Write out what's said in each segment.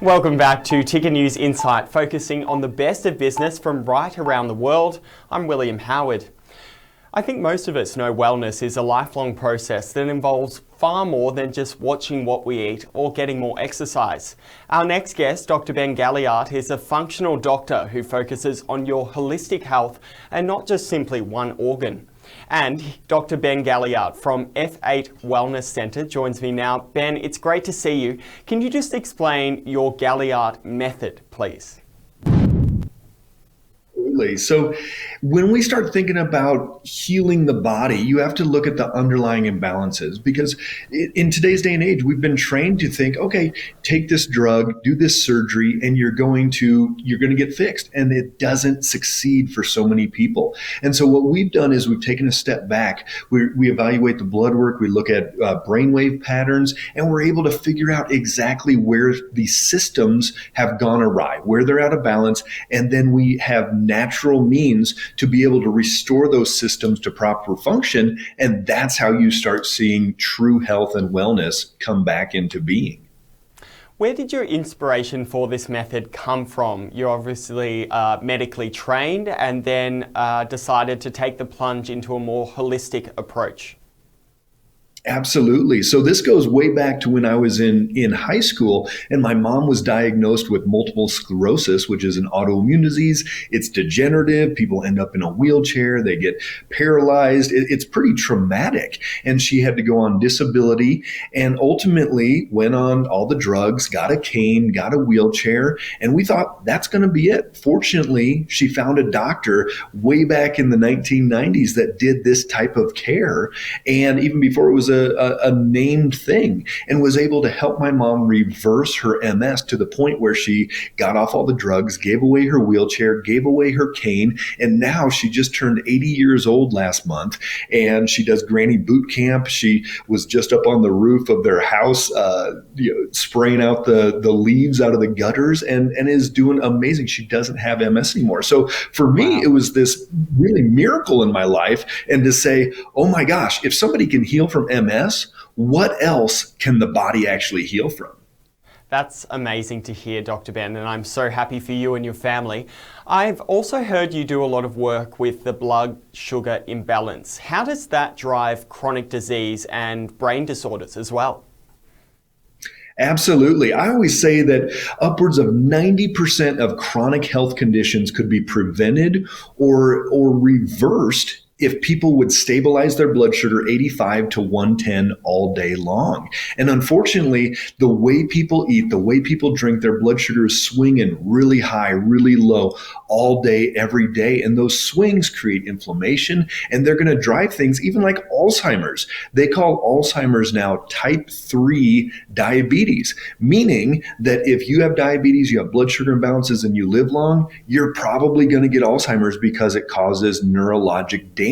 Welcome back to Ticker News Insight, focusing on the best of business from right around the world. I'm William Howard. I think most of us know wellness is a lifelong process that involves far more than just watching what we eat or getting more exercise. Our next guest, Dr. Ben Galyardt, is a functional doctor who focuses on your holistic health and not just simply one organ. And Dr. Ben Galyardt from F8 Wellness Centre joins me now. Ben, it's great to see you. Can you just explain your Galyardt method, please? So when we start thinking about healing the body, you have to look at the underlying imbalances, because in today's day and age, we've been trained to think, okay, take this drug, do this surgery, and you're going to get fixed. And it doesn't succeed for so many people. And so what we've done is we've taken a step back. We evaluate the blood work, we look at brainwave patterns, and we're able to figure out exactly where the systems have gone awry, where they're out of balance. And then we have natural means to be able to restore those systems to proper function. And that's how you start seeing true health and wellness come back into being. Where did your inspiration for this method come from? You're obviously medically trained and then decided to take the plunge into a more holistic approach. Absolutely. So this goes way back to when I was in high school, and my mom was diagnosed with multiple sclerosis, which is an autoimmune disease. It's degenerative. People end up in a wheelchair. They get paralyzed. It's pretty traumatic. And she had to go on disability and ultimately went on all the drugs, got a cane, got a wheelchair. And we thought that's going to be it. Fortunately, she found a doctor way back in the 1990s that did this type of care. And even before it was a named thing, and was able to help my mom reverse her MS to the point where she got off all the drugs, gave away her wheelchair, gave away her cane, and now she just turned 80 years old last month, and she does granny boot camp. She was just up on the roof of their house, spraying out the leaves out of the gutters, and is doing amazing. She doesn't have MS anymore. So for me, It was this really miracle in my life, and to say, oh my gosh, if somebody can heal from MS, what else can the body actually heal from? That's amazing to hear, Dr. Ben, and I'm so happy for you and your family. I've also heard you do a lot of work with the blood sugar imbalance. How does that drive chronic disease and brain disorders as well? Absolutely. I always say that upwards of 90% of chronic health conditions could be prevented or reversed if people would stabilize their blood sugar 85 to 110 all day long. And unfortunately, the way people eat, the way people drink, their blood sugar is swinging really high, really low all day, every day. And those swings create inflammation, and they're going to drive things even like Alzheimer's. They call Alzheimer's now type 3 diabetes, meaning that if you have diabetes, you have blood sugar imbalances, and you live long, you're probably going to get Alzheimer's because it causes neurologic damage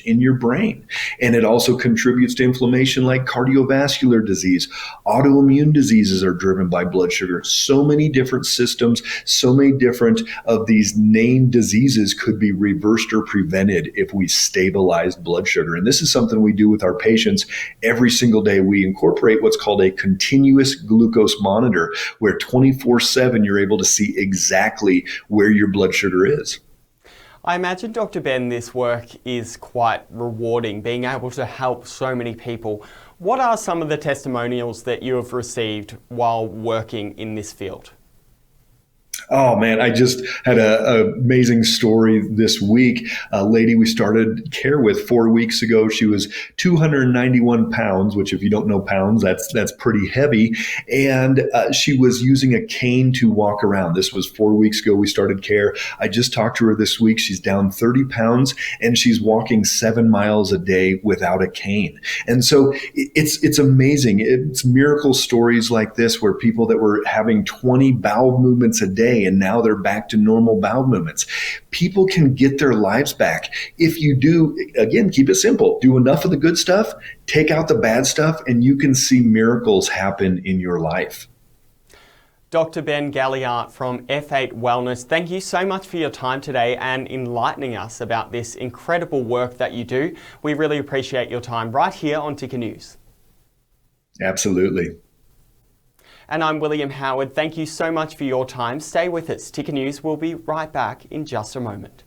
in your brain. And it also contributes to inflammation like cardiovascular disease. Autoimmune diseases are driven by blood sugar. So many different systems, so many different of these named diseases could be reversed or prevented if we stabilized blood sugar. And this is something we do with our patients every single day. We incorporate what's called a continuous glucose monitor, where 24/7 you're able to see exactly where your blood sugar is. I imagine, Dr. Ben, this work is quite rewarding, being able to help so many people. What are some of the testimonials that you have received while working in this field? Oh man, I just had an amazing story this week. A lady we started care with 4 weeks ago. She was 291 pounds, which if you don't know pounds, that's pretty heavy. And she was using a cane to walk around. This was 4 weeks ago we started care. I just talked to her this week. She's down 30 pounds and she's walking 7 miles a day without a cane. And so it's amazing. It's miracle stories like this where people that were having 20 bowel movements a day, and now they're back to normal bowel movements. People can get their lives back if you do, again, keep it simple. Do enough of the good stuff, take out the bad stuff, and you can see miracles happen in your life. Dr. Ben Galyardt from F8 Wellness, thank you so much for your time today and enlightening us about this incredible work that you do. We really appreciate your time right here on Ticker News. Absolutely. And I'm William Howard. Thank you so much for your time. Stay with us. Ticker News will be right back in just a moment.